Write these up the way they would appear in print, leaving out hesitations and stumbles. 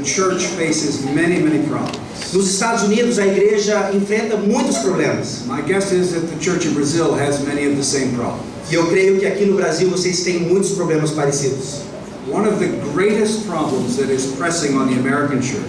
church faces many, many problems. Nos Estados Unidos, a igreja enfrenta muitos problemas. My guess is that the church in Brazil has many of the same problems. E eu creio que aqui no Brasil vocês têm muitos problemas parecidos. One of the greatest problems that is pressing on the American church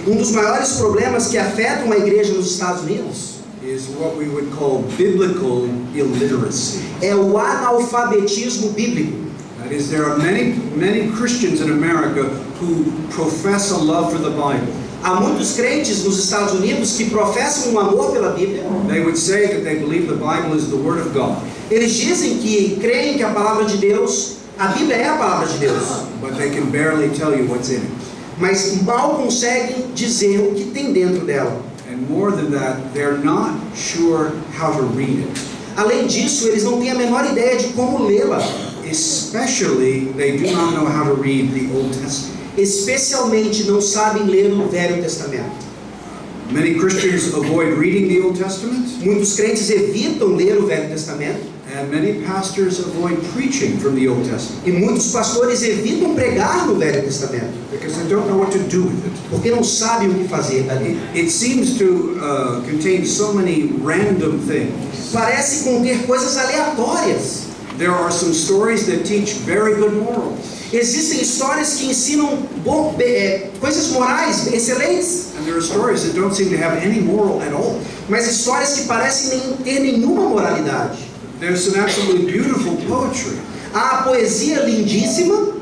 Dos maiores problemas que afetam a igreja nos Estados Unidos is what we would call biblical illiteracy. é o analfabetismo bíblico. That is, there are many Christians in America who profess a love for the Bible. Há muitos crentes nos Estados Unidos que professam um amor pela Bíblia. They would say that they believe the Bible is the Word of God. Eles dizem que creem que a palavra de Deus, a Bíblia é a palavra de Deus. But they can barely tell you what's in it. Mas mal conseguem dizer o que tem dentro dela. And more than that, they're not sure how to read it. Além disso, eles não têm a menor ideia de como lê-la. Especially, they do not know how to read the Old Testament. Especialmente não sabem ler o Velho Testamento. Many Christians avoid reading the Old Testament, Muitos crentes evitam ler o Velho Testamento. and many pastors avoid preaching from the Old Testament E muitos pastores evitam pregar no Velho Testamento, because they don't know what to do with it. porque não sabem o que fazer dali. It seems to contain so many random things. Parece conter coisas aleatórias. There are some stories that teach very good morals, Existem histórias que ensinam coisas morais excelentes, and there are stories that don't seem to have any moral at all. mas histórias que parecem nem ter nenhuma moralidade. There's some absolutely beautiful poetry, Há a poesia lindíssima,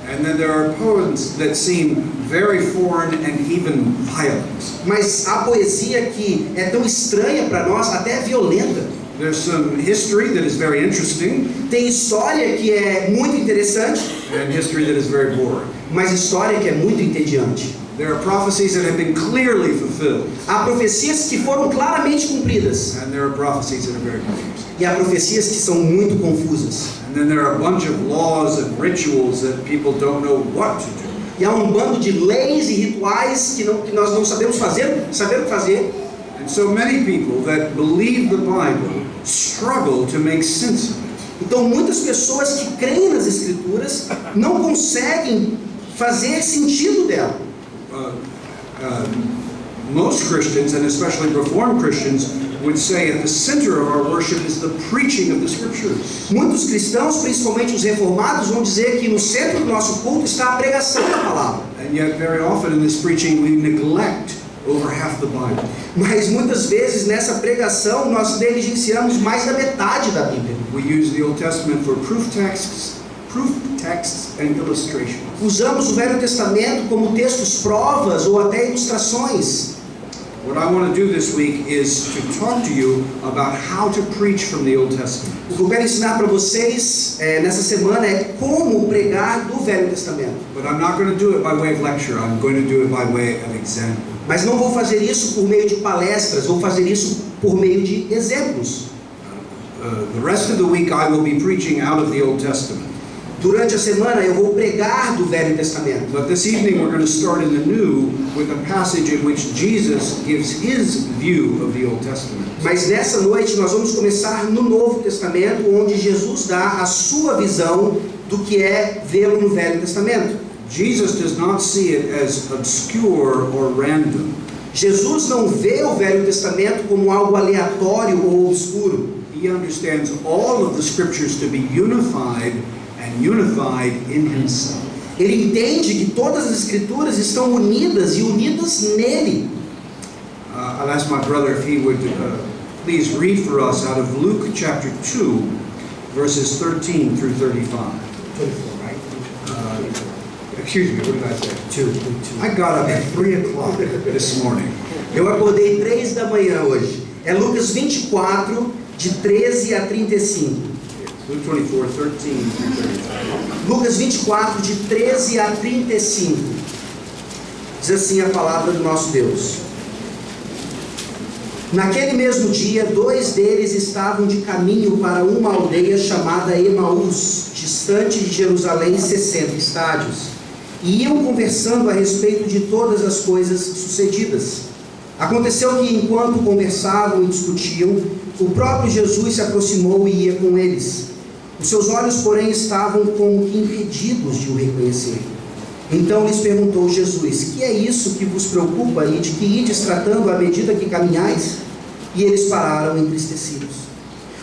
and then there are poems that seem very foreign and even violent. mas há poesia que é tão estranha para nós, até violenta. There's some history that is very interesting, Tem história que é muito interessante, and history that is very boring. mas história que é muito entediante. There are prophecies that have been clearly fulfilled, Há profecias que foram claramente cumpridas, and there are prophecies that are very confusing. e há profecias que são muito confusas. And then there are a bunch of laws and rituals that people don't know what to do. E há um bando de leis e rituais que nós não sabemos o que fazer. And so many people that believe the Bible struggle to make sense of it. Então muitas pessoas que creem nas Escrituras não conseguem fazer sentido dela. Most Christians, and especially Reformed Christians, would say at the center of our worship is the preaching of the Scriptures. Muitos cristãos, principalmente os reformados, vão dizer que no centro do nosso culto está a pregação da palavra. And yet very often in this preaching we neglect over half the Bible. Mas muitas vezes nessa pregação nós negligenciamos mais da metade da Bíblia. We use the Old Testament for proof texts and illustrations. Usamos o Velho Testamento como textos provas ou até ilustrações. What I want to do this week is to talk to you about how to preach from the Old Testament. O que eu quero ensinar para vocês nessa semana é como pregar do Velho Testamento. But I'm not going to do it by way of lecture. I'm going to do it by way of example. Mas não vou fazer isso por meio de palestras, vou fazer isso por meio de exemplos. The rest of the week I will be preaching out of the Old Testament. Durante a semana eu vou pregar do Velho Testamento. But this evening we're going to start in the new with a passage in which Jesus gives his view of the Old Testament. Mas nessa noite nós vamos começar no Novo Testamento, onde Jesus dá a sua visão do que é vê-lo no Velho Testamento. Jesus does not see it as obscure or random. Jesus não vê o Velho Testamento como algo aleatório ou obscuro. He understands all of the scriptures to be unified in himself. Ele entende que todas as Escrituras estão unidas e unidas nele. I'll ask my brother if he would please read for us out of Luke chapter 2, verses 13 through 35. 24, right? Excuse me, what did I say? 2. I got up at 3 o'clock this morning. Eu acordei 3 da manhã hoje. É Lucas 24, de 13 a 35. Luke 24, 13 through 35. Lucas 24, de 13 a 35. Diz assim a palavra do nosso Deus. Naquele mesmo dia, 2 deles estavam de caminho para uma aldeia chamada Emaús, distante de Jerusalém 60 estádios, e iam conversando a respeito de todas as coisas sucedidas. Aconteceu que, enquanto conversavam e discutiam, o próprio Jesus se aproximou e ia com eles. Os seus olhos, porém, estavam como que impedidos de o reconhecer. Então lhes perguntou Jesus: que é isso que vos preocupa e de que ides tratando à medida que caminhais? E eles pararam entristecidos.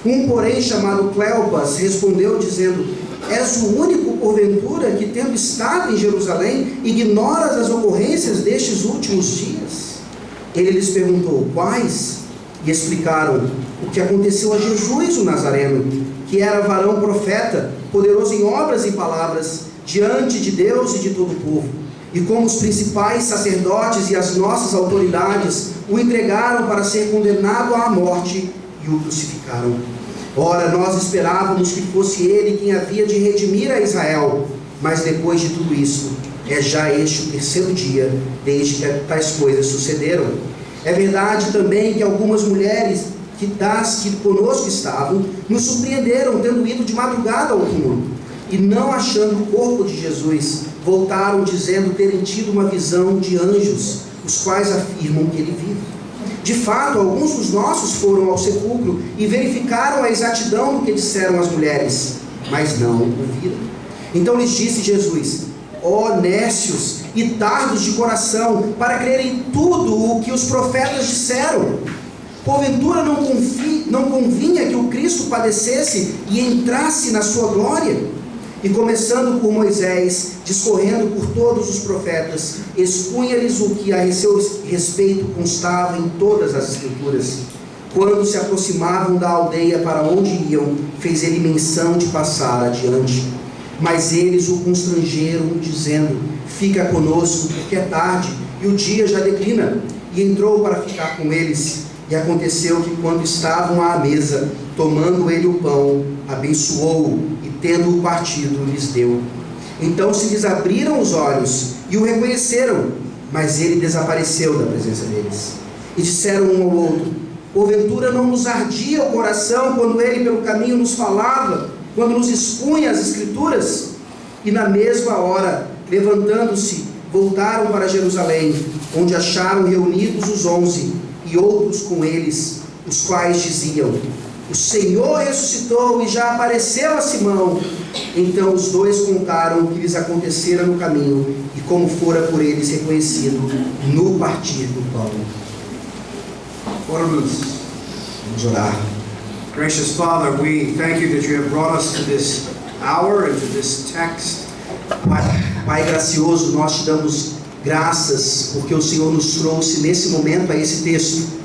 Um, porém, chamado Cleopas, respondeu dizendo: és o único, porventura, que, tendo estado em Jerusalém, ignoras as ocorrências destes últimos dias? Ele lhes perguntou: quais? E explicaram o que aconteceu a Jesus o Nazareno, que era varão profeta, poderoso em obras e palavras, diante de Deus e de todo o povo. E como os principais sacerdotes e as nossas autoridades o entregaram para ser condenado à morte e o crucificaram. Ora, nós esperávamos que fosse ele quem havia de redimir a Israel, mas depois de tudo isso, é já este o terceiro dia desde que tais coisas sucederam. É verdade também que algumas mulheres das que conosco estavam nos surpreenderam, tendo ido de madrugada ao túmulo, e não achando o corpo de Jesus, voltaram dizendo terem tido uma visão de anjos, os quais afirmam que ele vive. De fato, alguns dos nossos foram ao sepulcro e verificaram a exatidão do que disseram as mulheres, mas não o viram. Então lhes disse Jesus: ó nécios e tardos de coração, para crerem tudo o que os profetas disseram. Porventura não convinha que o Cristo padecesse e entrasse na sua glória? E começando por Moisés, discorrendo por todos os profetas, expunha-lhes o que a seu respeito constava em todas as Escrituras. Quando se aproximavam da aldeia para onde iam, fez ele menção de passar adiante. Mas eles o constrangeram, dizendo: fica conosco, porque é tarde, e o dia já declina. E entrou para ficar com eles. E aconteceu que, quando estavam à mesa, tomando ele o pão, abençoou-o, e tendo-o partido, lhes deu. Então se lhes abriram os olhos, e o reconheceram, mas ele desapareceu da presença deles. E disseram um ao outro: porventura não nos ardia o coração, quando ele pelo caminho nos falava, quando nos expunha as Escrituras? E na mesma hora, levantando-se, voltaram para Jerusalém, onde acharam reunidos os 11, e outros com eles, os quais diziam: o Senhor ressuscitou e já apareceu a Simão. Então os dois contaram o que lhes acontecera no caminho, e como fora por eles reconhecido no partir do pão. Oramos. Vamos orar. Gracious Father, we thank you that you have brought us to this hour and to this text. Pai gracioso, nós te damos graças porque o Senhor nos trouxe nesse momento a esse texto.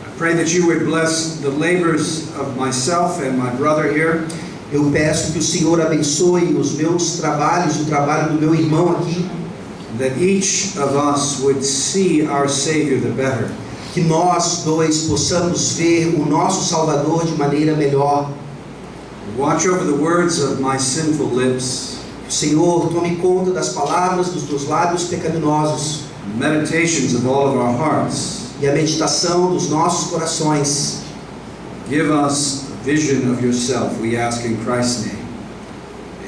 I pray that you would bless the labors of myself and my brother here. Eu peço que o Senhor abençoe os meus trabalhos, o trabalho do meu irmão aqui. That each of us would see our Savior the better. Que nós dois possamos ver o nosso Salvador de maneira melhor. Watch over the words of my sinful lips. Senhor, tome conta das palavras dos teus lábios pecaminosos. Meditations of all of our hearts. E a meditação dos nossos corações. Give us a vision of yourself, we ask in Christ's name.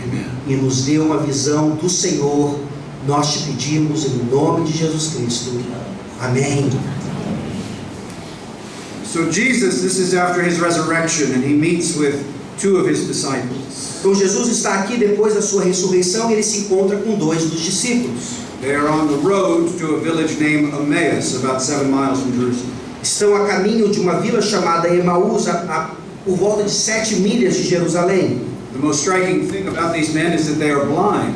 Amen. E nos dê uma visão do Senhor, nós te pedimos em nome de Jesus Cristo. Amém. So Jesus, this is after his resurrection, and he meets with two of his disciples. Então Jesus está aqui depois da sua ressurreição e ele se encontra com dois dos discípulos. They are on the road to a village named Emmaus, about 7 miles from Jerusalem. Estão a caminho de uma vila chamada Emaús, por volta de 7 milhas de Jerusalém. The most striking thing about these men is that they are blind.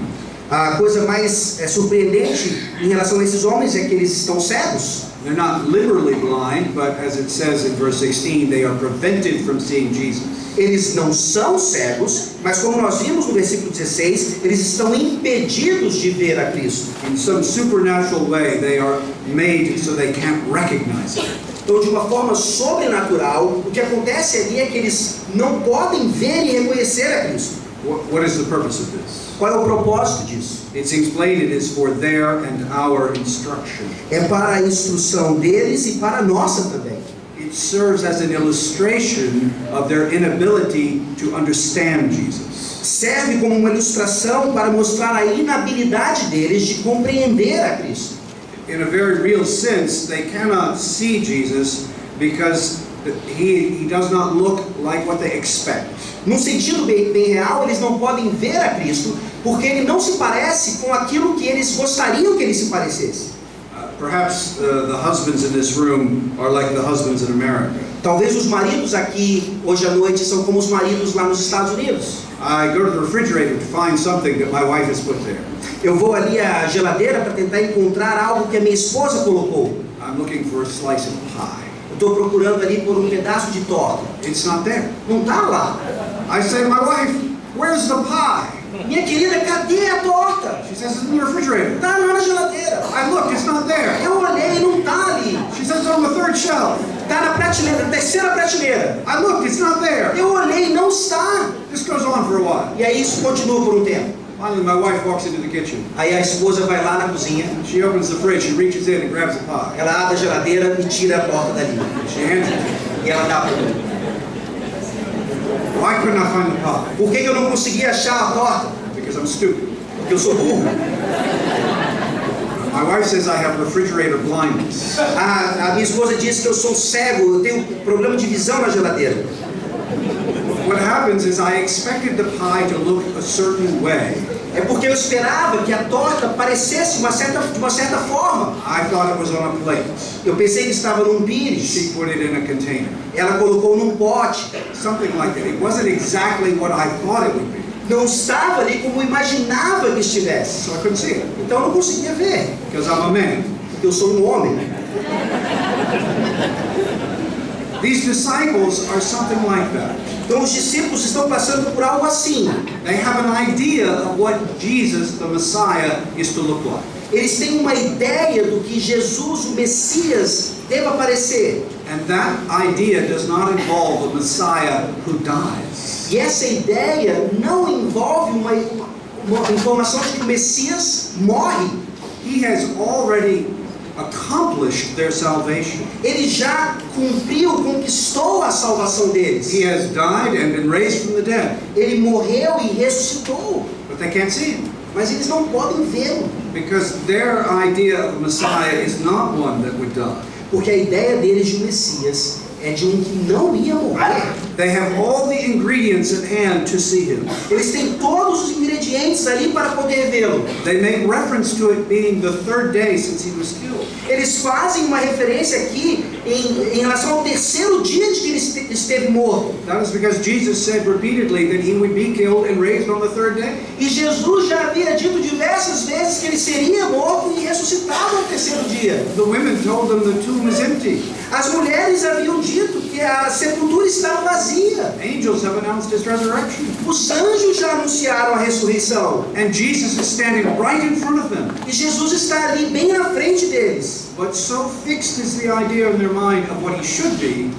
A coisa mais surpreendente em relação a esses homens é que eles estão cegos. They're not literally blind, but as it says in verse 16, they are prevented from seeing Jesus. Eles não são cegos, mas como nós vimos no versículo 16, eles estão impedidos de ver a Cristo. In some supernatural way, they are made so they can't recognize Him. Então, de uma forma sobrenatural, o que acontece ali é que eles não podem ver e reconhecer a Cristo. What is the purpose of this? Qual é o propósito disso? It's explained it is for their and our instruction. É para a instrução deles e para a nossa também. It serves as an illustration of their inability to understand Jesus. Serve como uma ilustração para mostrar a inabilidade deles de compreender a Cristo. In a very real sense, they cannot see Jesus because he does not look like what they expect. Num sentido bem real, eles não podem ver a Cristo Porque ele não se parece com aquilo que eles gostariam que ele se parecesse. Perhaps the husbands in this room are like the husbands in America. Talvez os maridos aqui hoje à noite são como os maridos lá nos Estados Unidos. I go to the refrigerator to find something that my wife has put there. Eu vou ali à geladeira para tentar encontrar algo que a minha esposa colocou. I'm looking for a slice of pie. Eu estou procurando ali por um pedaço de torta. It's not there. Não está lá. I say, my wife, where's the pie? Minha querida, cadê a torta? She says, it's in the refrigerator. Está lá na geladeira. I looked, it's not there. Eu olhei e não está ali. She says, it's on the third shelf. Está na prateleira, na terceira prateleira. I looked, it's not there. Eu olhei e não está. This goes on for a while. E aí isso continua por um tempo. Finally, my wife walks into the kitchen. Aí a esposa vai lá na cozinha, She opens the fridge, she reaches in and grabs a pie. ela abre a geladeira e tira a torta dali. She hands it to me. E ela dá para mim. Why couldn't I find the pie? Por que eu não consegui achar a torta? Because I'm stupid. Porque eu sou burro. My wife says I have refrigerator blindness. A minha esposa diz que eu sou cego, eu tenho problema de visão na geladeira. What happens is I expected the pie to look a certain way. É porque eu esperava que a torta parecesse de uma certa forma. I thought it was on a plate. Eu pensei que estava num pires. She put it in a container. Ela colocou num pote. Something like that. It wasn't exactly what I thought it would be. Não estava ali como eu imaginava que estivesse. So I couldn't see it. Então eu não conseguia ver. Because I'm a man. Porque eu sou um homem. These disciples are something like that. Então os discípulos estão passando por algo assim. They have an idea of what Jesus, the Messiah, is to look like. Eles têm uma ideia do que Jesus, o Messias, deva parecer. And that idea does not involve a Messiah who dies. E essa ideia não envolve uma informação de que o Messias morre. He has already accomplished their salvation. Ele já cumpriu, conquistou a salvação deles. He has died and been raised from the dead. Ele morreu e ressuscitou. But they can't see him. Mas eles não podem vê-lo. Because their idea of Messiah is not one that would die. Porque a ideia deles de um Messias é de um que não ia morrer. They have all the ingredients at hand to see him. Eles têm todos os ingredientes ali para poder vê-lo. They make reference to it being the third day since he was killed. Eles fazem uma referência aqui em relação ao terceiro dia de que ele esteve morto. That is because Jesus said repeatedly that he would be killed and raised on the third day. E Jesus já havia dito diversas vezes que ele seria morto e ressuscitado ao terceiro dia. The women told them the tomb is empty. As mulheres haviam dito que a sepultura estava vazia. Angels have announced his resurrection. Os anjos já anunciaram a ressurreição. And Jesus is standing right in front of them. E Jesus está ali bem na frente deles. But so fixed is the idea in their mind of what he should be,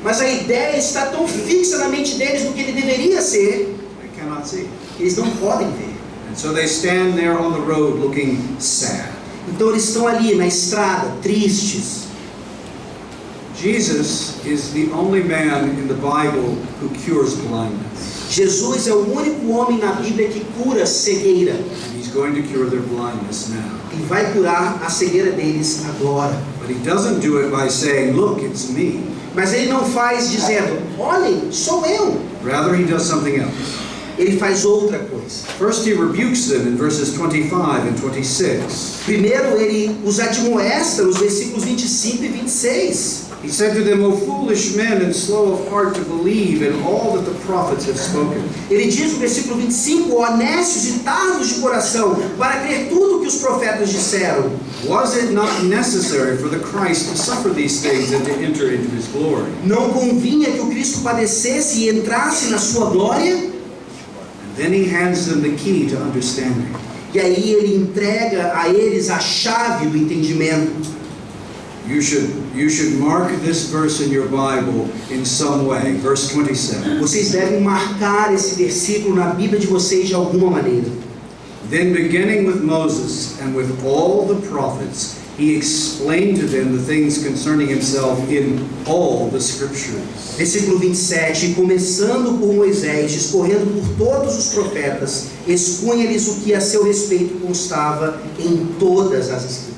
Mas a ideia está tão fixa na mente deles do que ele deveria ser, they cannot see. que eles não podem ver. And so they stand there on the road looking sad. Então eles estão ali na estrada, tristes. Jesus is the only man in the Bible who cures blindness. Jesus é o único homem na Bíblia que cura cegueira. And he's going to cure their blindness now. E vai curar a cegueira deles agora. But he doesn't do it by saying, look, it's me. Mas ele não faz dizendo, olhem, sou eu. Rather, he does something else. Ele faz outra coisa. First, he rebukes them in verses 25 and 26. Primeiro ele os admoesta nos versículos 25 e 26. He said to them, O foolish men and slow of heart to believe in all that the prophets have spoken. Ele diz no versículo 25, honestos e tardos de coração, para crer tudo o que os profetas disseram. Was it not necessary for the Christ to suffer these things and to enter into his glory? Não convinha que o Cristo padecesse e entrasse na sua glória? And then he hands them the key to understanding. E aí ele entrega a eles a chave do entendimento. You should mark this verse in your Bible in some way. Verse 27. Vocês devem marcar esse versículo na Bíblia de vocês de alguma maneira. Then beginning with Moses and with all the prophets, he explained to them the things concerning himself in all the scriptures. Versículo 27, começando por Moisés, discorrendo por todos os profetas, expunha-lhes o que a seu respeito constava em todas as escrituras.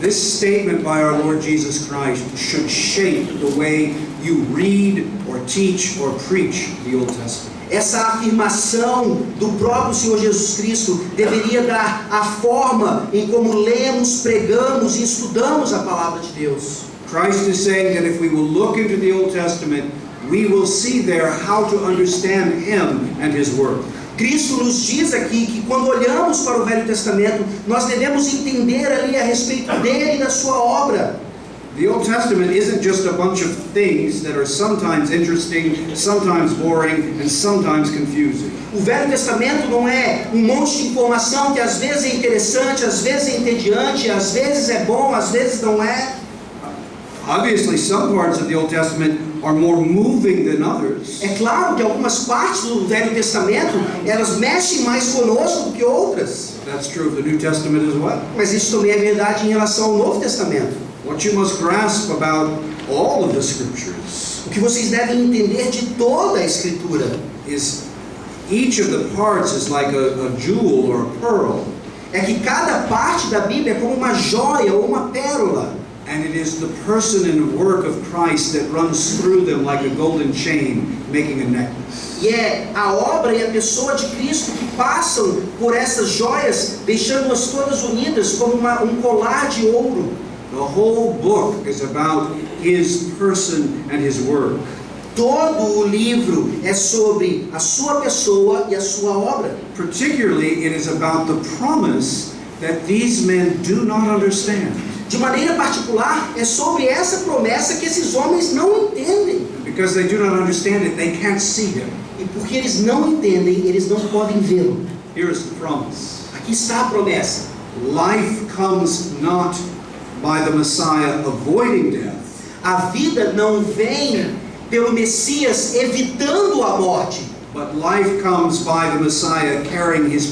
This statement by our Lord Jesus Christ should shape the way you read or teach or preach the Old Testament. Essa afirmação do próprio Senhor Jesus Cristo deveria dar a forma em como lemos, pregamos e estudamos a palavra de Deus. Christ is saying that if we will look into the Old Testament, we will see there how to understand Him and His work. Cristo nos diz aqui que quando olhamos para o Velho Testamento, nós devemos entender ali a respeito dele e da sua obra. The Old Testament isn't just a bunch of things that are sometimes interesting, sometimes boring, and sometimes confusing. O Velho Testamento não é um monte de informação que às vezes é interessante, às vezes é entediante, às vezes é bom, às vezes não é. Obviously, some parts of the Old Testament are more moving than others. É claro que algumas partes do Velho Testamento, elas mexem mais conosco do que outras. That's true of the New Testament as well. Mas isso também é verdade em relação ao Novo Testamento. What you must grasp about all of the Scriptures O que vocês devem entender de toda a Escritura is each of the parts is like a jewel or a pearl. é que cada parte da Bíblia é como uma joia ou uma pérola. And it is the person and work of Christ that runs through them like a golden chain, making a necklace. E é a obra e a pessoa de Cristo que passam por essas joias, deixando-as todas unidas como um colar de ouro. The whole book is about His person and His work. Todo o livro é sobre a sua pessoa e a sua obra. Particularly, it is about the promise that these men do not understand. De maneira particular, é sobre essa promessa que esses homens não entendem. Because they do not understand it, they can't see Him. E porque eles não entendem, eles não podem vê-lo. Here is the promise. Aqui está a promessa. Life comes not by the Messiah avoiding death, A vida não vem pelo Messias evitando a morte, but life comes by the Messiah carrying His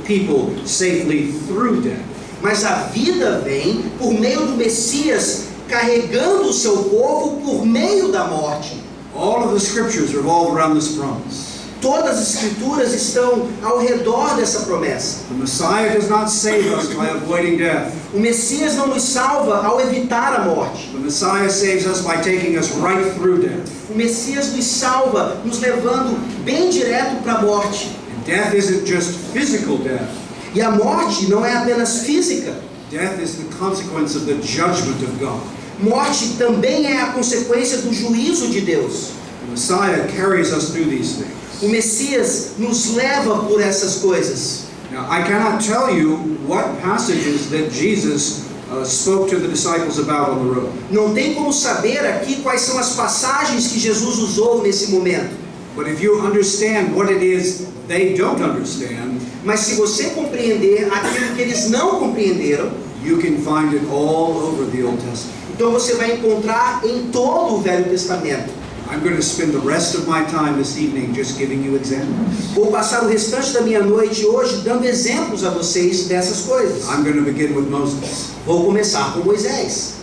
people safely through death. mas a vida vem por meio do Messias carregando o seu povo por meio da morte. All of the Scriptures revolve around this promise. Todas as Escrituras estão ao redor dessa promessa. The Messiah does not save us by avoiding death. O Messias não nos salva ao evitar a morte. The Messiah saves us by taking us right through death. O Messias nos salva, nos levando bem direto para a morte. And death isn't just physical death. E a morte não é apenas física. Death is the consequence of the judgment of God. Morte também é a consequência do juízo de Deus. The Messiah carries us through these things. O Messias nos leva por essas coisas. Now, I cannot tell you what passages that Jesus spoke to the disciples about on the road. Não tem como saber aqui quais são as passagens que Jesus usou nesse momento. But if you understand what it is they don't understand, Mas se você compreender aquilo que eles não compreenderam, you can find it all over the Old Testament. então você vai encontrar em todo o Velho Testamento. I'm going to spend the rest of my time this evening just giving you examples. Vou passar o restante da minha noite hoje dando exemplos a vocês dessas coisas. I'm going to begin with Moses. Vou começar com Moisés.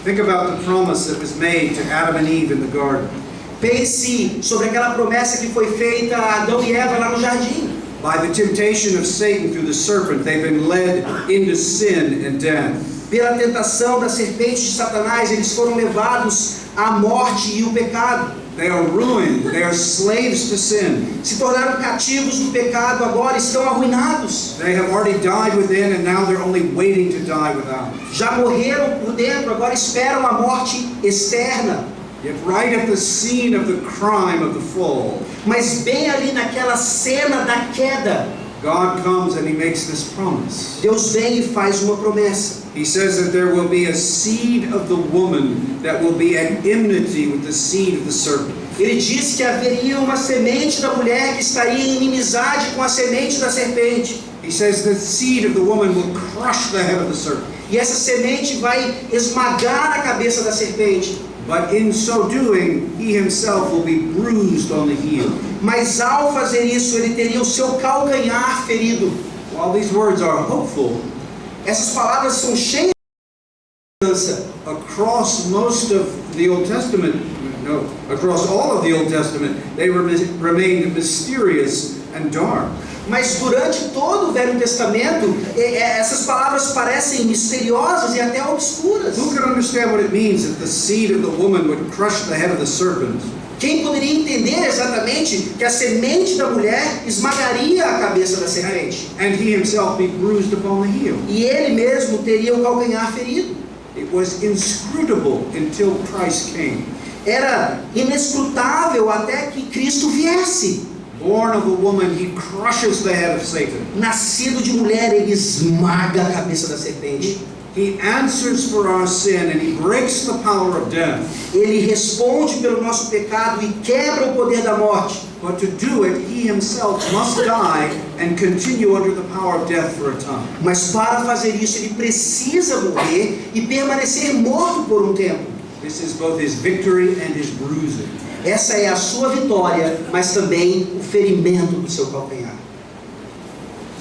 Think about the promise that was made to Adam and Eve in the garden. Pense sobre aquela promessa que foi feita a Adão e Eva lá no jardim. By the temptation of Satan through the serpent, they've been led into sin and death. Pela tentação da serpente de Satanás, eles foram levados à morte e o pecado. They are ruined. They are slaves to sin. Se tornaram cativos do pecado, agora estão arruinados. They have already died within, and now they're only waiting to die without. Já morreram por dentro, agora esperam a morte externa. Yet right at the scene of the crime of the fall, Mas bem ali naquela cena da queda, God comes and He makes this promise. Deus vem e faz uma promessa. He says that there will be a seed of the woman that will be at enmity with the seed of the serpent. Ele diz que haveria uma semente da mulher que estaria em inimizade com a semente da serpente. He says the seed of the woman will crush the head of the serpent. E essa semente vai esmagar a cabeça da serpente. But in so doing, he himself will be bruised on the heel. Mas ao fazer isso, ele teria o seu calcanhar ferido. While these words are hopeful, Essas palavras são cheias de esperança. across most of the Old Testament, across all of the Old Testament, they remained mysterious and dark. Mas durante todo o Velho Testamento, essas palavras parecem misteriosas e até obscuras. Who can understand what it means that the seed of the woman would crush the head of the serpent? Quem poderia entender exatamente que a semente da mulher esmagaria a cabeça da serpente? And he himself be bruised upon the heel. E ele mesmo teria o calcanhar ferido. It was inscrutable until Christ came. Era inescrutável até que Cristo viesse. Born of a woman, he crushes the head of Satan. Nascido de mulher, ele esmaga a cabeça da serpente. He answers for our sin and he breaks the power of death. Ele responde pelo nosso pecado e quebra o poder da morte. But to do it, he himself must die and continue under the power of death for a time. Mas para fazer isso, ele precisa morrer e permanecer morto por um tempo. This is both his victory and his bruising. Essa é a sua vitória, mas também o ferimento do seu calcanhar.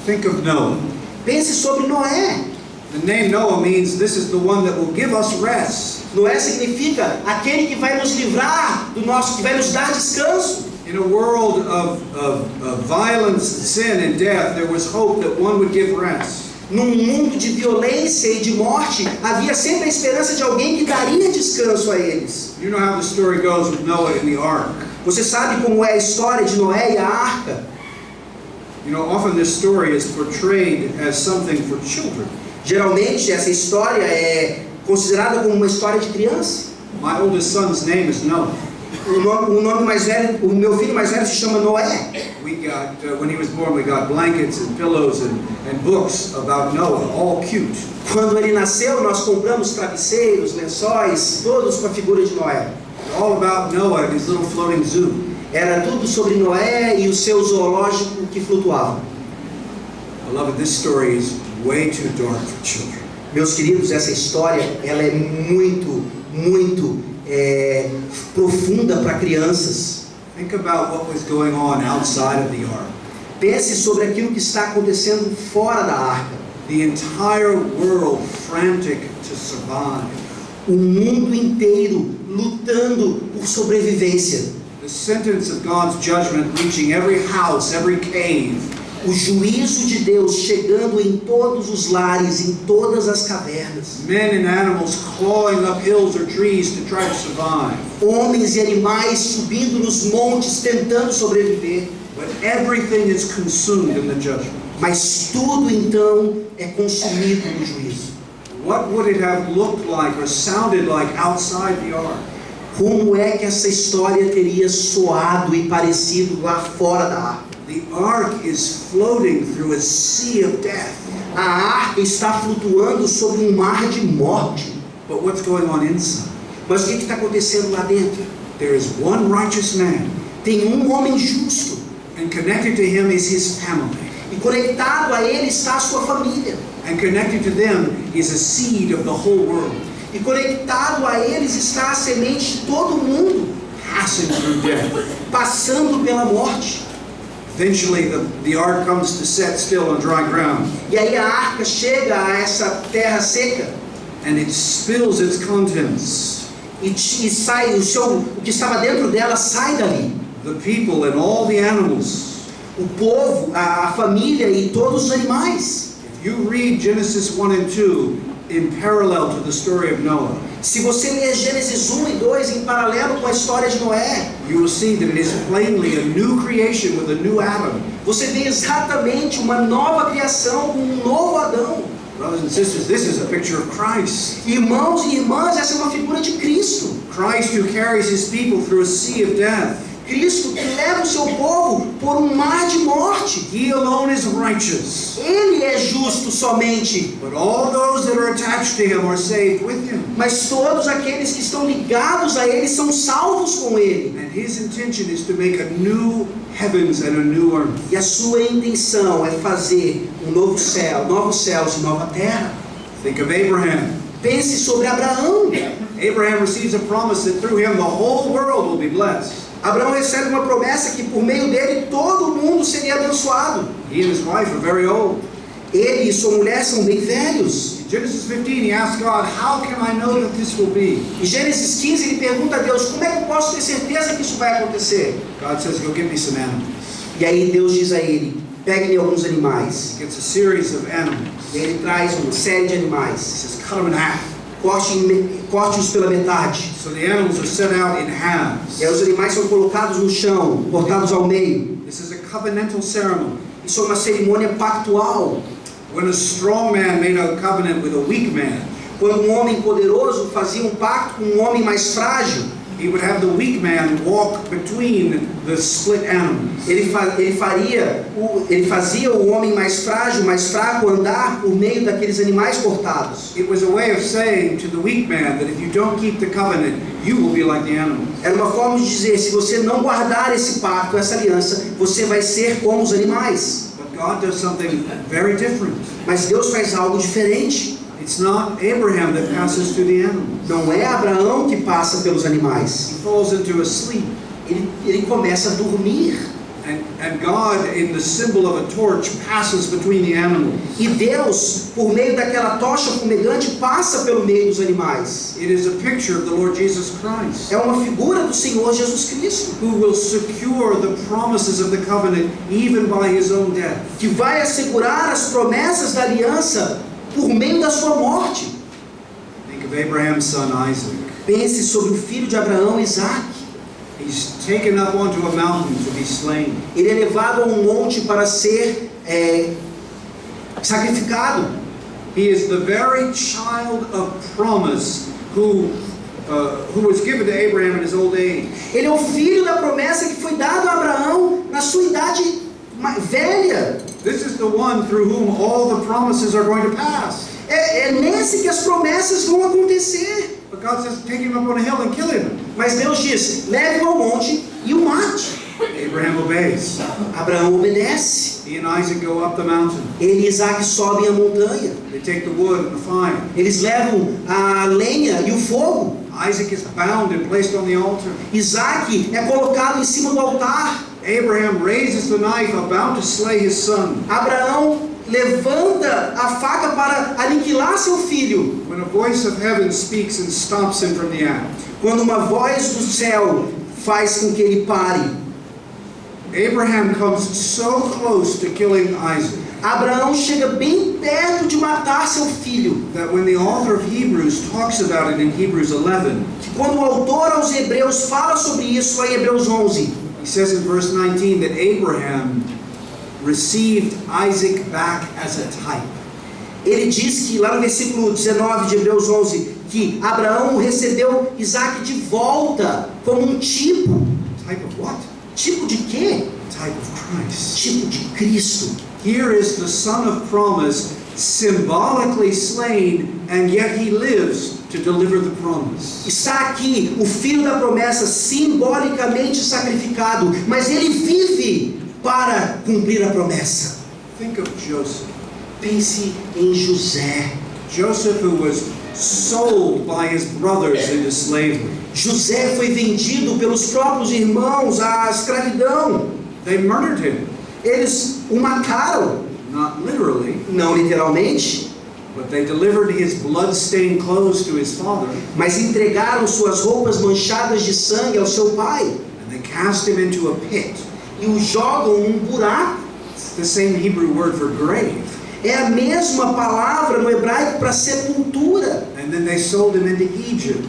Think of Noah. Pense sobre Noé. The name Noah means this is the one that will give us rest. Noé significa aquele que vai nos livrar do nosso, que vai nos dar descanso. In a world of violence, sin, and death, there was hope that one would give rest. Num mundo de violência e de morte, havia sempre a esperança de alguém que daria descanso a eles. You know how the story goes with Noah in the ark. Você sabe como é a história de Noé e a arca? You know, often this story is portrayed as something for children. Geralmente essa história é considerada como uma história de criança. My oldest son's name is Noah. O nome mais velho, o meu filho mais velho se chama Noé. We got, when he was born, we got blankets and pillows and books about Noah, all cute. Quando ele nasceu, nós compramos travesseiros, lençóis, todos com a figura de Noé. All about Noah and his little floating zoo. Era tudo sobre Noé e o seu zoológico que flutuava. Beloved, this story is way too dark for children. Meus queridos, essa história ela é muito profunda para crianças. Think about what was going on outside of the ark. Pense sobre aquilo que está acontecendo fora da arca. The entire world frantic to survive. O mundo inteiro lutando por sobrevivência. The sentence of God's judgment reaching every house, every cave. O juízo de Deus chegando em todos os lares, em todas as cavernas. Men and animals clawing up hills or trees to try to survive. Homens e animais subindo nos montes tentando sobreviver. But everything is consumed in the judgment. Mas tudo então é consumido no juízo. What would it have looked like or sounded like outside the ark? Como é que essa história teria soado e parecido lá fora da arca? The ark is floating through a sea of death. A arca está flutuando sobre um mar de morte. But what's going on inside? Mas o que está acontecendo lá dentro? There is one righteous man, Tem um homem justo. and connected to him is his family. E conectado a ele está a sua família. And connected to them is a seed of the whole world, E conectado a eles está a semente de todo mundo, passing through death. passando pela morte. Eventually, the ark comes to set still on dry ground, E aí a arca chega a essa terra seca and it spills its contents. e sai o que estava dentro dela sai dali. The people and all the animals. O povo, a família e todos os animais. If you read Genesis 1 and 2 in parallel to the story of Noah, Se você ler Gênesis 1 e 2 em paralelo com a história de Noé, you will see that it is plainly a new creation with a new Adam. você vê exatamente uma nova criação com um novo Adão. Brothers and sisters, this is a picture of Christ. Irmãos e irmãs, essa é uma figura de Cristo. Christ who carries his people through a sea of death. Cristo que leva o seu povo por um mar de morte. He alone is righteous. Ele é justo somente, But all those that are attached to him are saved with him. mas todos aqueles que estão ligados a Ele são salvos com Ele. And his intention is to make a new heavens and a new earth. E a sua intenção é fazer um novo céu, novos céus e nova terra. Think of Abraham. Pense sobre Abraão. Abraham receives a promise that through him the whole world will be blessed. Abraão recebe uma promessa que por meio dele todo mundo seria abençoado. He and his wife are very old. Ele e sua mulher são bem velhos. In Genesis 15, he asks God, how can I know that this will be? Em Gênesis 15 ele pergunta a Deus, como é que eu posso ter certeza que isso vai acontecer? God says, go get me some animals. E aí Deus diz a ele, Pegue-me alguns animais. He gets a series of animals. E ele traz uma série de He animais. says, cut them in half. Corte-os pela metade. So the animals are set out in halves. E aí os animais são colocados no chão, cortados ao meio. This is a covenantal ceremony. Isso é uma cerimônia pactual. When a strong man made a covenant with a weak man, Quando um homem poderoso fazia um pacto com um homem mais frágil, he would have the weak man walk between the split animals. ele fazia o homem mais frágil, mais fraco, andar por meio daqueles animais cortados. It was a way of saying to the weak man that if you don't keep the covenant, you will be like the animals. Era uma forma de dizer, se você não guardar esse pacto, essa aliança, você vai ser como os animais. But God does something very different. Mas Deus faz algo diferente. It's not Abraham that passes through the animals. Não é Abraão que passa pelos animais. He falls into a sleep. Ele começa a dormir. And God, in the symbol of a torch, passes between the animals. E Deus, por meio daquela tocha fumegante, passa pelo meio dos animais. It is a picture of the Lord Jesus Christ, É uma figura do Senhor Jesus Cristo, who will secure the promises of the covenant even by his own death. que vai assegurar as promessas da aliança por meio da sua morte. Think of Abraham's son Isaac. Pense sobre o filho de Abraão, Isaque. He's taken up onto a mountain to be slain. Ele é levado a um monte para ser sacrificado. He is the very child of promise who was given to Abraham in his old age. Ele é o filho da promessa que foi dado a Abraão na sua idade velha. This is the one through whom all the promises are going to pass. É nesse que as promessas vão acontecer. But God says, take him up on a hill and kill him. Mas Deus diz, leve-o ao monte e o mate. Abraham obeys. Abraão obedece. He and Isaac go up the mountain. Ele e Isaque sobem a montanha. They take the wood and the fire. Eles levam a lenha e o fogo. Isaac is bound and placed on the altar. Isaque é colocado em cima do altar. Abraham raises the knife, about to slay his son. Abraão levanta a faca para aniquilar seu filho. When a voice of heaven speaks and stops him from the act. Quando uma voz do céu faz com que ele pare. Abraham comes so close to killing Isaac Abraão chega bem perto de matar seu filho. that when the author of Hebrews talks about it in Hebrews 11, Que quando o autor aos Hebreus fala sobre isso lá em Hebreus 11, he says in verse 19 that Abraham received Isaac back as a type. ele diz que lá no versículo 19 de Hebreus 11, que Abraão recebeu Isaque de volta como um tipo. Type of what? Tipo de quê? Type of Christ. Tipo de Cristo. Here is the son of promise symbolically slain, and yet he lives to deliver the promise. Está aqui o filho da promessa simbolicamente sacrificado, mas ele vive para cumprir a promessa. Think of Joseph. Pense em José. Joseph, who was sold by his brothers into slavery. José foi vendido pelos próprios irmãos à escravidão. They murdered him. Eles o mataram, Not literally, não literalmente, but they delivered his blood-stained clothes to his father, mas entregaram suas roupas manchadas de sangue ao seu pai and they cast him into a pit. e o jogam num buraco. It's the same Hebrew word for grave. É a mesma palavra no hebraico para sepultura. And then they sold him into Egypt,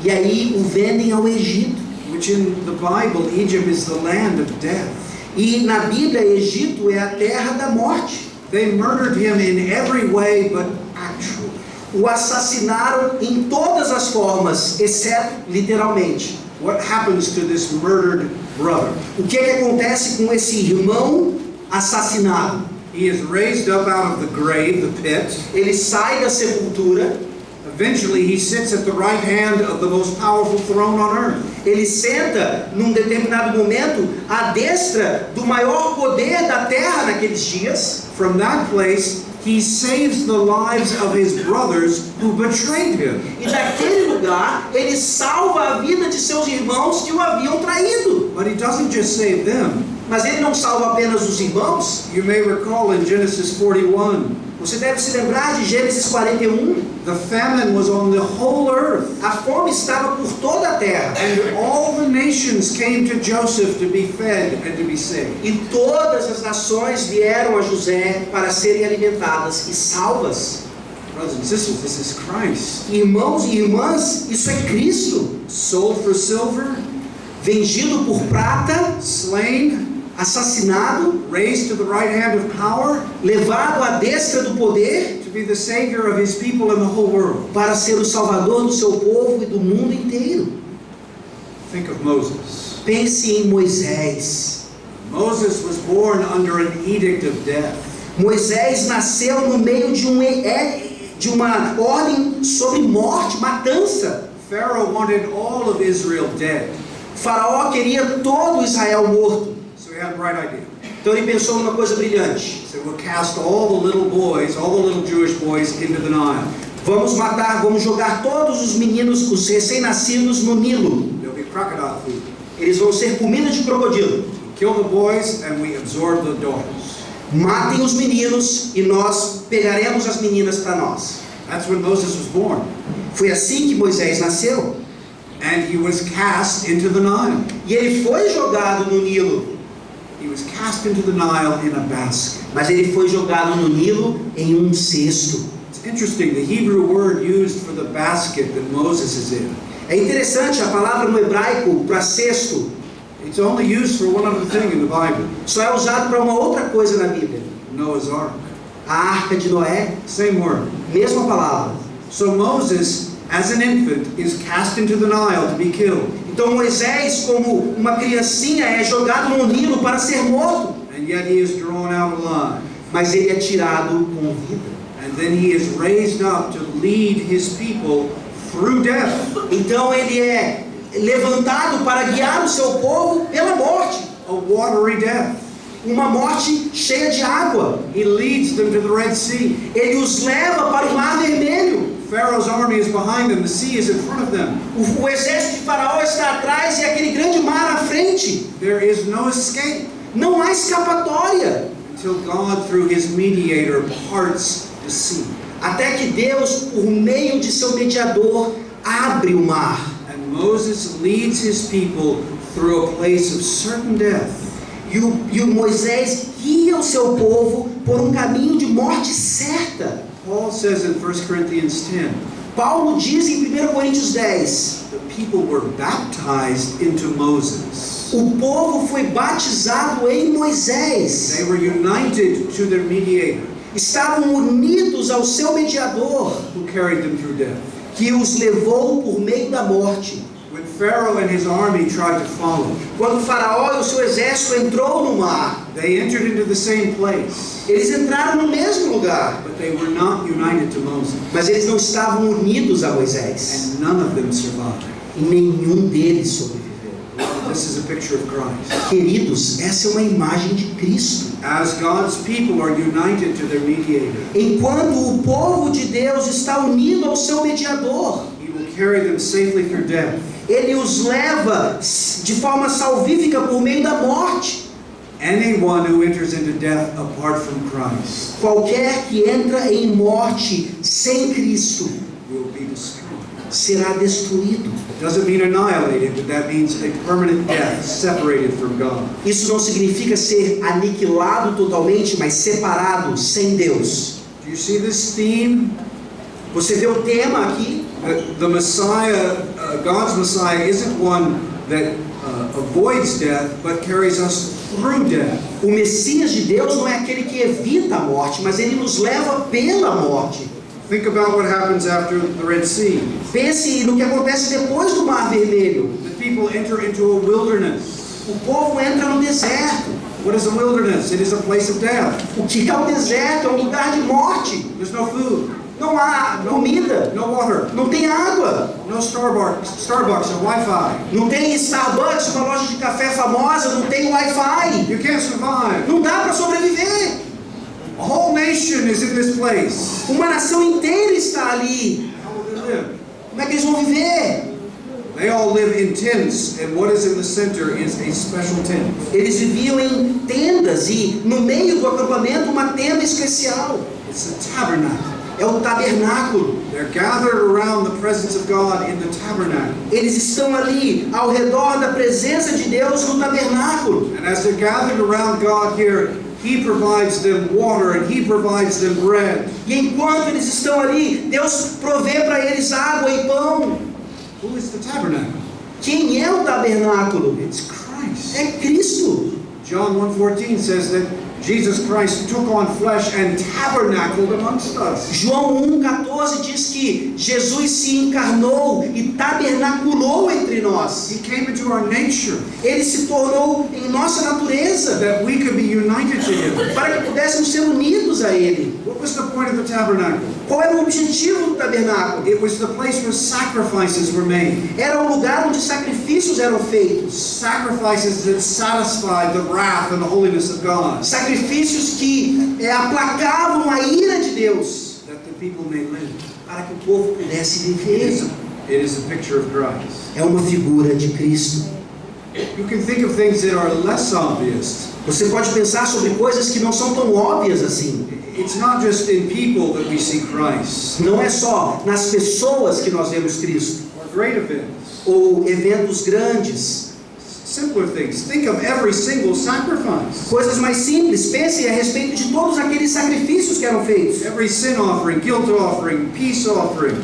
E aí o vendem ao Egito. which in the Bible, Egypt is the land of death. E na Bíblia, Egito é a terra da morte. They murdered him in every way, but actually. O assassinaram em todas as formas, exceto literalmente. What happens to this murdered brother? O que acontece com esse irmão assassinado? He is raised up out of the grave, the pit. Ele sai da sepultura, Eventually, he sits at the right hand of the most powerful throne on earth. ele senta num determinado momento à destra do maior poder da terra naqueles dias. From that place, he saves the lives of his brothers who betrayed him. E daquele lugar, ele salva a vida de seus irmãos que o haviam traído. But he doesn't just save them. Mas ele não salva apenas os irmãos. You may recall in Genesis 41, Você deve se lembrar de Gênesis 41. the famine was on the whole earth. A fome estava por toda a terra. And all the nations came to Joseph to be fed and to be saved. E todas as nações vieram a José para serem alimentadas e salvas. Brothers and sisters, this is Christ. Irmãos e irmãs, isso é Cristo. Sold for silver, Vendido por prata, slain, assassinado, raised to the right hand of power, levado à destra do poder, to be the Savior of His people and the whole world. para ser o salvador do seu povo e do mundo inteiro. Think of Moses. Pense em Moisés. Moses was born under an edict of death. Moisés nasceu no meio de uma ordem sobre morte, matança. Pharaoh wanted all of Israel dead. Faraó queria todo Israel morto. So he had a bright idea. Então ele pensou numa coisa brilhante. So we'll cast all the little boys, all the little Jewish boys into the Nile. Vamos jogar todos os meninos, os recém-nascidos no Nilo. There'll be crocodile food. Eles vão ser comida de crocodilo. Kill the boys and we absorb the daughters. Matem os meninos e nós pegaremos as meninas para nós. That's when Moses was born. Foi assim que Moisés nasceu. And he was cast into the Nile. E ele foi jogado no Nilo. He was cast into the Nile in a basket. Mas ele foi jogado no Nilo em um cesto. It's interesting, the Hebrew word used for the basket that Moses is in. É interessante, a palavra no hebraico para cesto It's only used for one other thing in the Bible. só é usado para uma outra coisa na Bíblia. Noah's Ark. A arca de Noé, Same word. mesma palavra. So Moses, as an infant, is cast into the Nile to be killed. Então Moisés, como uma criancinha, é jogado no Nilo para ser morto. And yet he is drawn out alive. Mas ele é tirado com vida. And then he is raised up to lead his people through death. Então ele é levantado para guiar o seu povo pela morte. A watery death. Uma morte cheia de água. He leads them to the Red Sea. Ele os leva para o Mar Vermelho. Pharaoh's army is behind them. The sea is in front of them. O exército de Faraó está atrás e aquele grande mar à frente. There is no escape Não há escapatória. until God, through his mediator, parts the sea. Até que Deus, por meio de seu mediador, abre o mar. And Moses leads his people through a place of certain death. E o Moisés guia o seu povo por um caminho de morte certa. Paul says in 1 Corinthians 10, Paulo diz em 1 Coríntios 10, the people were baptized into Moses. o povo foi batizado em Moisés. They were united to their mediator, Estavam unidos ao seu mediador, who carried them through death. que os levou por meio da morte. When Pharaoh and his army tried to follow, Quando o Faraó e o seu exército entrou no mar, they entered into the same place, eles entraram no mesmo lugar, but they were not united to Moses, mas eles não estavam unidos a Moisés. and none of them survived. E nenhum deles sobreviveu. This is a picture of Christ. Queridos, essa é uma imagem de Cristo. As God's people are united to their mediator, Enquanto o povo de Deus está unido ao seu mediador, he will carry them safely through death. ele os leva de forma salvífica por meio da morte. Anyone who enters into death apart from Christ Qualquer que entra em morte sem Cristo will be destroyed. será destruído. It doesn't mean annihilated, but that means a permanent death, separated from God. Isso não significa ser aniquilado totalmente, mas separado, sem Deus. Do you see this theme? Você vê o tema aqui? The Messiah, God's Messiah, isn't one that avoids death, but carries us through death. O Messias de Deus não é aquele que evita a morte, mas ele nos leva pela morte. Think about what happens after the Red Sea. Pense no que acontece depois do Mar Vermelho. The people enter into a wilderness. O povo entra no deserto. What is a wilderness? It is a place of death. O que é o deserto? É um lugar de morte. There's no food, Não há comida, no water, não tem água, no Starbucks or Wi-Fi. não tem Starbucks, uma loja de café famosa, não tem Wi-Fi. You can't survive. Não dá para sobreviver. A whole nation is in this place. Uma nação inteira está ali. How will they live? Como é que eles vão viver? They all live in tents, and what is in the center is a special tent. Eles viviam em tendas e no meio do acampamento uma tenda especial. It's a tabernacle. É o tabernáculo. They're gathered around the presence of God in the tabernacle. Eles estão ali ao redor da presença de Deus no tabernáculo. And as they're gathered around God here, He provides them water and He provides them bread. E enquanto eles estão ali, Deus provê para eles água e pão. Who is the tabernacle? Quem é o tabernáculo? It's Christ. É Cristo. John 1:14 says that Jesus Christ took on flesh and tabernacled amongst us. João 1,14 diz que Jesus se encarnou e tabernaculou entre nós. He came into our nature Ele se tornou em nossa natureza that we could be united to Him. para que pudéssemos ser unidos a Ele. What was the point of the tabernacle? Qual era o objetivo do tabernáculo? It was the place where sacrifices were made. Era o lugar onde sacrifícios eram feitos. Sacrifices that satisfied the wrath and the holiness of God. Sacrifícios que aplacavam a ira de Deus, That the people may live. para que o povo pudesse It viver. is a picture of Christ. É uma figura de Cristo. You can think of things that are less obvious. Você pode pensar sobre coisas que não são tão óbvias assim. It's not just in people that we see Christ, Não é só nas pessoas que nós vemos Cristo, or great events, ou eventos grandes, simpler things. Think of every single sacrifice. coisas mais simples. Pense a respeito de todos aqueles sacrifícios que eram feitos. Every sin offering, guilt offering, peace offering.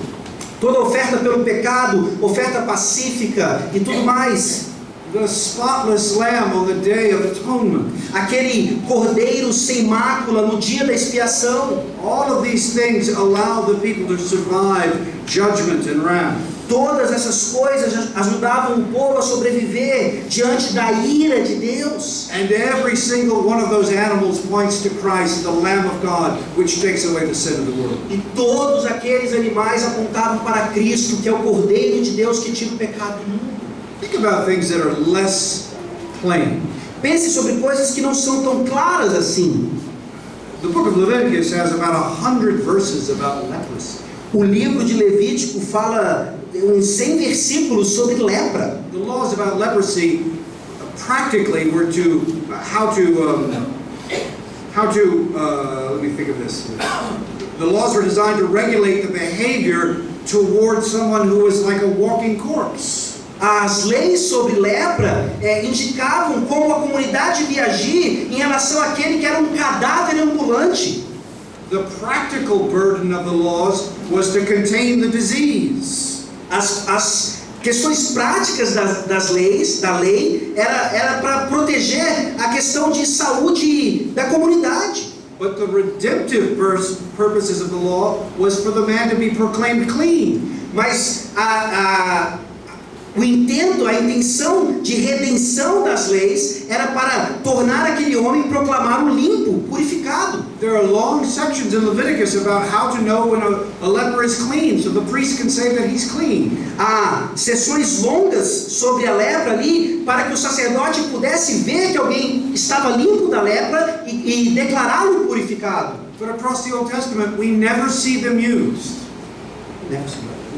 Toda oferta pelo pecado, oferta pacífica e tudo mais. The spotless lamb on the day of atonement. Aquele cordeiro sem mácula no dia da expiação. All of these things allow the people to survive judgment and wrath. Todas essas coisas ajudavam o povo a sobreviver diante da ira de Deus. And every single one of those animals points to Christ, the Lamb of God, which takes away the sin of the world. E todos aqueles animais apontavam para Cristo, que é o cordeiro de Deus que tira o pecado do mundo. Think about things that are less plain. Pense sobre coisas que não são tão claras assim. The book of Leviticus has about 100 verses about leprosy. O livro de Levítico fala uns 100 versículos sobre lepra. The laws about leprosy practically were to let me think of this. The laws were designed to regulate the behavior towards someone who was like a walking corpse. As leis sobre lepra indicavam como a comunidade devia agir em relação àquele que era um cadáver ambulante. The practical burden of the laws was to contain the disease. As questões práticas da lei era para proteger a questão de saúde da comunidade. But the redemptive purposes of the law was for the man to be proclaimed clean. Mas o intento, a intenção de redenção das leis era para tornar aquele homem e proclamá-lo limpo, purificado. There are long sections in Leviticus about how to know when a leper is clean, so the priest can say that he's clean. Há sessões longas sobre a lepra ali, para que o sacerdote pudesse ver que alguém estava limpo da lepra e declará-lo purificado. But across the Old Testament, we never see them used.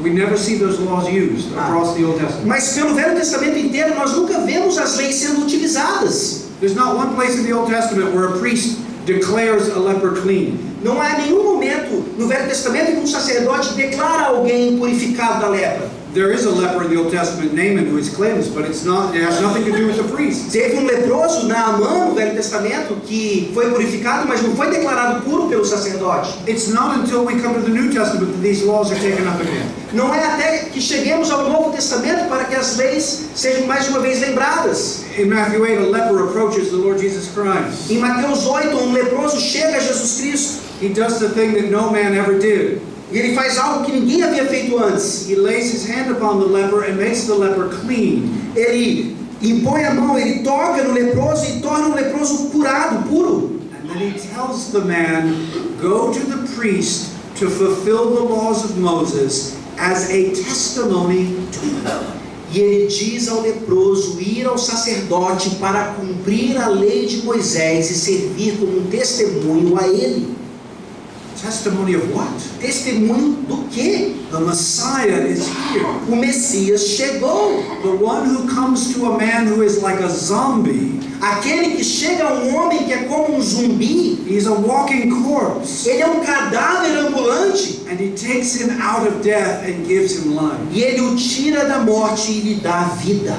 We never see those laws used across the Old Testament. Mas pelo Velho Testamento inteiro nós nunca vemos as leis sendo utilizadas. There's not one place in the Old Testament where a priest declares a leper clean. Não há nenhum momento no Velho Testamento que um sacerdote declara alguém purificado da lepra. There is a leper in the Old Testament, Naaman, who is cleansed, but it has nothing to do with the priest. Teve um leproso, Naamã, no Velho Testamento, que foi purificado, mas não foi declarado puro pelo sacerdote. It's not until we come to the New Testament that these laws are taken up again. Não é até que cheguemos ao Novo Testamento para que as leis sejam mais uma vez lembradas. In Matthew 8, a leper approaches the Lord Jesus Christ. Em Mateus 8, um leproso chega a Jesus Cristo. He does the thing that no man ever did. E ele faz algo que ninguém havia feito antes. He lays his hand upon the leper and makes the leper clean. Ele impõe a mão, ele toca no leproso e torna o leproso curado, puro. And then he tells the man, go to the priest to fulfill the laws of Moses as a testimony to him. E ele diz ao leproso ir ao sacerdote para cumprir a lei de Moisés e servir como um testemunho a ele. Testimony of what? Testemunho do quê? The Messiah is here. O Messias chegou. The one who comes to a man who is like a zombie. Aquele que chega a um homem que é como um zumbi. He's a walking corpse. Ele é um cadáver ambulante. And he takes him out of death and gives him life. E ele o tira da morte e lhe dá vida.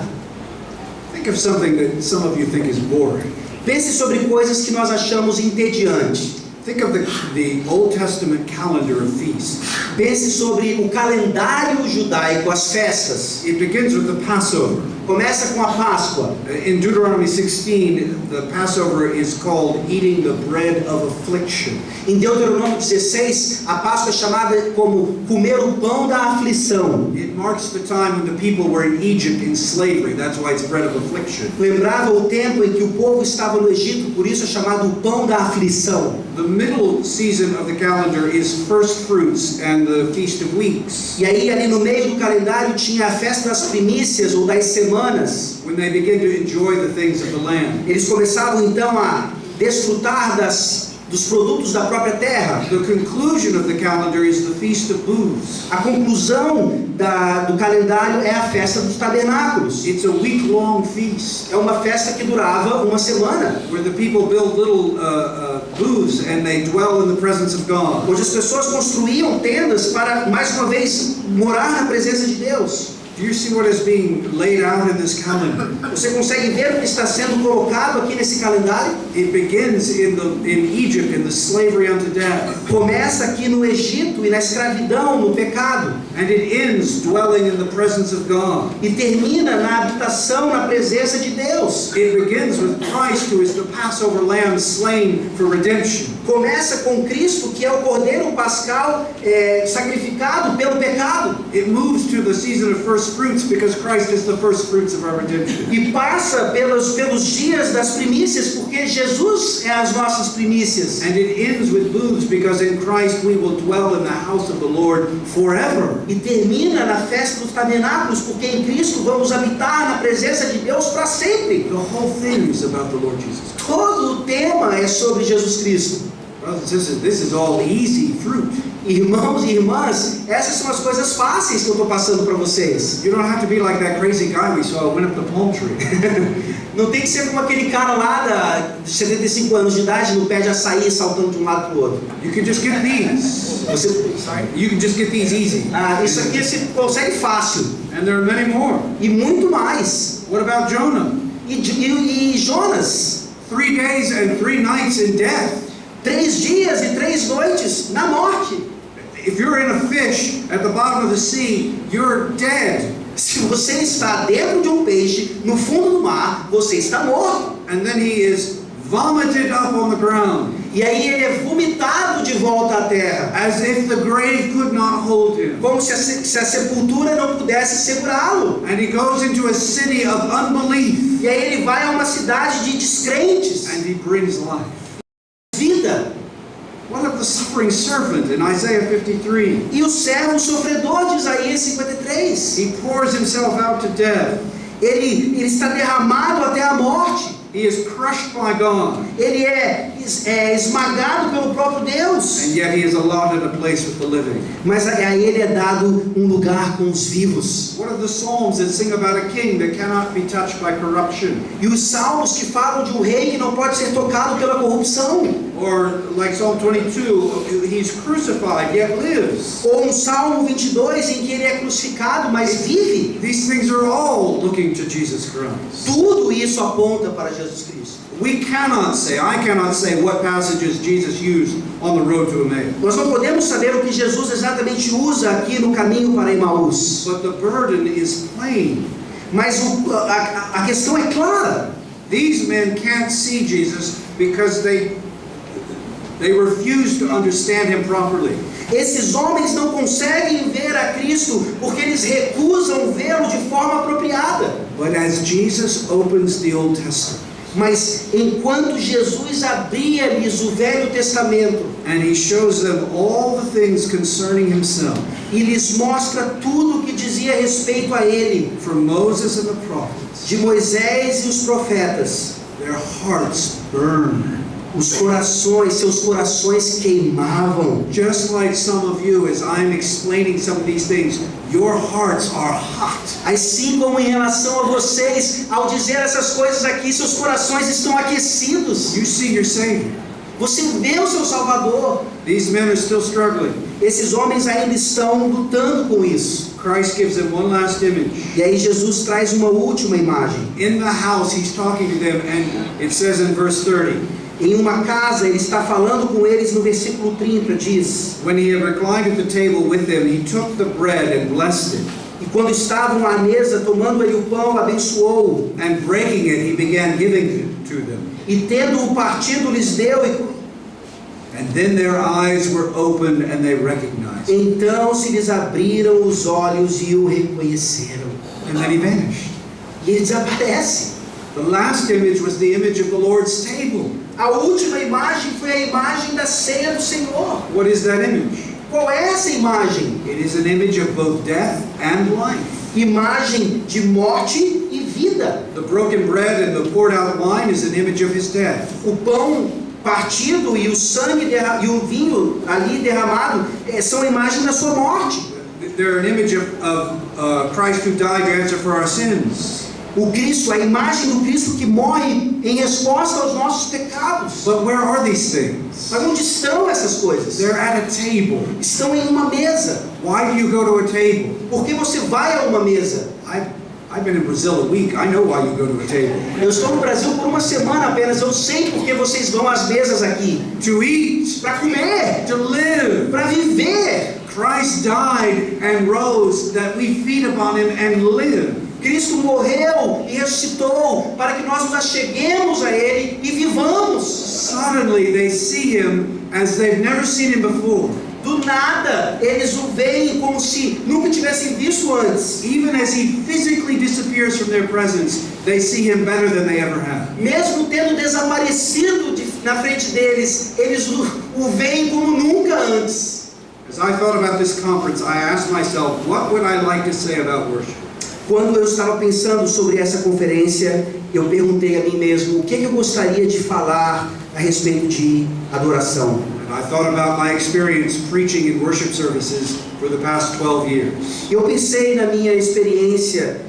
Think of something that some of you think is boring. Pense sobre coisas que nós achamos entediantes. Think of the Old Testament calendar of feasts. Pense sobre o calendário judaico, as festas. It begins with the Passover. Começa com a Páscoa. In Deuteronomy 16, the Passover is called eating the bread of affliction. Em Deuteronômio 16, a Páscoa é chamada como comer o pão da aflição. It marks the time when the people were in Egypt in slavery. That's why it's bread of affliction. Lembrava o tempo em que o povo estava no Egito, por isso é chamado o pão da aflição. The middle season of the calendar is first fruits and the Feast of Weeks. E aí ali no meio do calendário tinha a festa das primícias ou das semanas. When they begin to enjoy the things of the land. Eles começavam então a desfrutar dos produtos da própria terra. The conclusion of the calendar is the Feast of Booths. A conclusão do calendário é a festa dos tabernáculos. It's a week-long feast. É uma festa que durava uma semana. Where the people build little booths and they dwell in the presence of God. Onde as pessoas construíam tendas para, mais uma vez, morar na presença de Deus. Do you see what is being laid out in this calendar? Você consegue ver o que está sendo colocado aqui nesse calendário? It begins in Egypt in the slavery unto death. Começa aqui no Egito e na escravidão, no pecado. And it ends dwelling in the presence of God. E termina na habitação, na presença de Deus. It begins with Christ, who is the Passover lamb slain for redemption. Começa com Cristo, que é o Cordeiro Pascal sacrificado pelo pecado. It moves to the season of first fruits because Christ is the first fruits of our redemption. E passa pelos dias das primícias, porque Jesus é as nossas primícias. And it ends with booths because in Christ we will dwell in the house of the Lord forever. E termina na festa dos tabernáculos, porque em Cristo vamos habitar na presença de Deus para sempre. The whole thing is about the Lord Jesus. Todo o tema é sobre Jesus Cristo. Brothers and sisters, this is all easy fruit. Irmãos e irmãs, essas são as coisas fáceis que eu estou passando para vocês. You don't have to be like that crazy guy we saw went up the palm tree. Não tem que ser como aquele cara lá de 75 anos de idade no pé de açaí saltando de um lado para o outro. You can just get these. You can just get these easy. Isso aqui você consegue fácil. And there are many more. E muito mais. What about Jonah? E Jonas? 3 days and 3 nights in death. 3 dias e 3 noites na morte. If you're in a fish at the bottom of the sea, you're dead. Se você está dentro de um peixe, no fundo do mar, você está morto. And then he is vomited up on the ground. E aí ele é vomitado de volta à terra. As if the grave could not hold him. Como se a sepultura não pudesse segurá-lo. And he goes into a city of unbelief. E aí ele vai a uma cidade de descrentes. And he brings life. Vida. What of the suffering servant in Isaiah 53? E o servo sofredor de Isaías 53. He pours himself out to death. Ele está derramado até a morte. He is crushed by God. Ele é esmagado pelo próprio Deus. And yet he is allotted a place with the living. Mas a ele é dado um lugar com os vivos. What of the psalms that sing about a king that cannot be touched by corruption? E os salmos que falam de um rei que não pode ser tocado pela corrupção. Or like Psalm 22, he's crucified yet lives. Ou um Salmo 22 em que ele é crucificado, mas vive. These things are all looking to Jesus Christ. Tudo isso aponta para Jesus Cristo. I cannot say what passages Jesus used on the road to Emmaus. Nós não podemos saber o que Jesus exatamente usa aqui no caminho para Emaús. But the burden is plain. Mas a questão é clara. These men can't see Jesus because they refuse to understand him properly. Esses homens não conseguem ver a Cristo porque eles recusam vê-lo de forma apropriada. But as Jesus opens the Old Testament, mas enquanto Jesus abria-lhes o Velho Testamento, and he shows them all the things concerning himself, e lhes mostra tudo o que dizia a respeito a ele, from Moses and the prophets, de Moisés e os profetas, their hearts burn. Seus corações queimavam. Just like some of you, as I'm explaining some of these things, your hearts are hot. Assim como em relação a vocês, ao dizer essas coisas aqui, seus corações estão aquecidos. You see your Savior. Você vê o seu Salvador. These men are still struggling. Esses homens ainda estão lutando com isso. Christ gives them one last image. E aí Jesus traz uma última imagem. In the house, he's talking to them, and it says in verse 30, Em uma casa, ele está falando com eles no versículo 30, diz: when he had reclined at the table with them, he took the bread and blessed it, E quando estavam à mesa, tomando ele o pão, abençoou-o, and breaking it, he began giving it to them. e tendo-o partido, lhes deu, And then their eyes were opened and they recognized him. então se lhes abriram os olhos e o reconheceram. And then he vanished. E ele desaparece. The last image was the image of the Lord's table. A última imagem foi a imagem da ceia do Senhor. What is that image? Qual é essa imagem? It is an image of both death and life. Imagem de morte e vida. The broken bread and the poured out wine is an image of his death. O pão partido e o sangue e o vinho ali derramado são a imagem da sua morte. They're an image of Christ who died to answer for our sins. O Cristo, a imagem do Cristo que morre em resposta aos nossos pecados. But where are these things? Mas onde estão essas coisas? They're at a table. Estão em uma mesa. Why do you go to a table? Por que você vai a uma mesa? I've been in Brazil a week. I know why you go to a table. Eu estou no Brasil por uma semana apenas. Eu sei por que vocês vão às mesas aqui. To eat, Para comer, to live. para viver. Christ died and rose that we feed upon him and live. Cristo morreu e ressuscitou para que nós nos acheguemos a Ele e vivamos. Suddenly they see him as they've never seen him before. Do nada, eles o veem como se nunca tivessem visto antes. Even as he physically disappears from their presence, they see him better than they ever have. Mesmo tendo desaparecido na frente deles, eles o veem como nunca antes. As I thought about this conference, I asked myself, what would I like to say about worship? Quando eu estava pensando sobre essa conferência, eu perguntei a mim mesmo o que eu gostaria de falar a respeito de adoração. And I thought about my experience preaching in worship services for the past 12 years. Eu pensei na minha experiência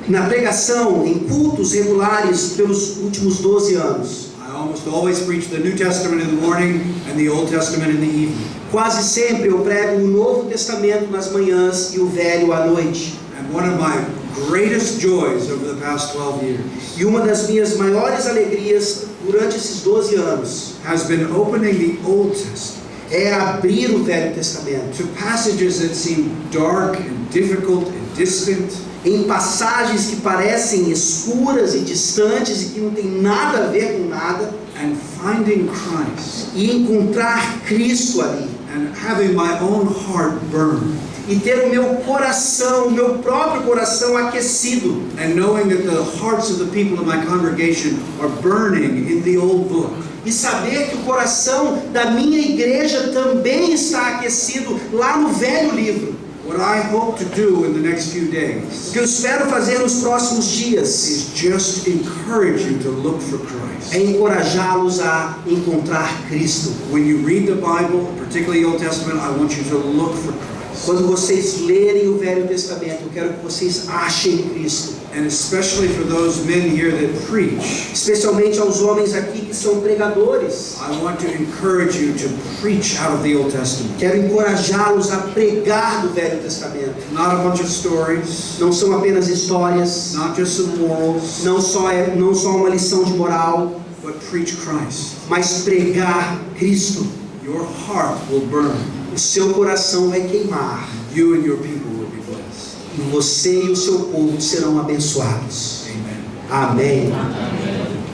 na pregação, em cultos regulares pelos últimos 12 anos. I almost always preach the New Testament in the morning and the Old Testament in the evening. Quase sempre eu prego o Novo Testamento nas manhãs e o Velho à noite. And one of my greatest joys over the past 12 years E uma das minhas maiores alegrias durante esses 12 anos has been opening the Old Testament é abrir o Velho Testamento to passages that seem dark and difficult and distant, em passagens que parecem escuras e distantes e que não tem nada a ver com nada, and finding Christ e encontrar Cristo ali and having my own heart burn, e ter o meu coração, o meu próprio coração aquecido, and knowing that the hearts of the people in my congregation are burning in the old book. e saber que o coração da minha igreja também está aquecido lá no Velho Livro. What I hope to do in the next few days O que eu espero fazer nos próximos dias is just encourage you to look for Christ. é encorajá-los a encontrar Cristo. When you read the Bible, particularly the Old Testament, I want you to look for Christ. Quando vocês lerem o Velho Testamento, eu quero que vocês achem Cristo. And especially for those men here that preach, Especialmente aos homens aqui que são pregadores. I want to encourage you to preach out of the Old Testament. Quero encorajá-los a pregar do Velho Testamento. Not a bunch of stories, Não são apenas histórias, not just some morals, não só uma lição de moral, but preach Christ. mas pregar Cristo. Your heart will burn. O seu coração vai queimar. You and your people will be blessed. E você e o seu povo serão abençoados. Amen. Amém.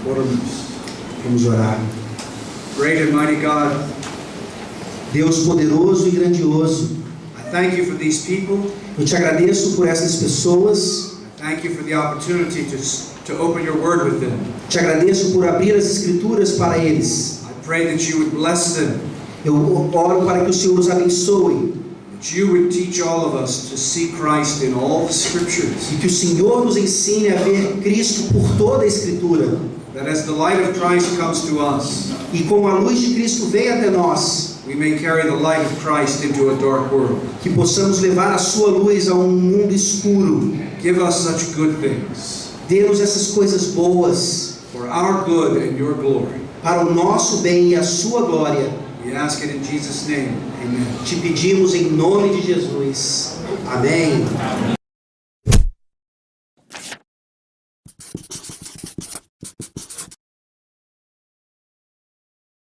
Oramos. Vamos orar. Great and mighty God, Deus poderoso e grandioso, I thank you for these people. eu te agradeço por essas pessoas. Thank you for the opportunity to open your word with them. Te agradeço por abrir as Escrituras para eles. I pray that you would bless them, Eu oro para que o Senhor os abençoe that you would teach all of us to see Christ in all the scriptures, e que o Senhor nos ensine a ver Cristo por toda a Escritura. that as the light of Christ comes to us, E como a luz de Cristo vem até nós, we may carry the light of Christ into a dark world. que possamos levar a sua luz a um mundo escuro. Give us such good things Dê-nos essas coisas boas for our good and your glory. para o nosso bem e a sua glória. We ask it in Jesus' name. Amen. Te pedimos em nome de Jesus. Amém.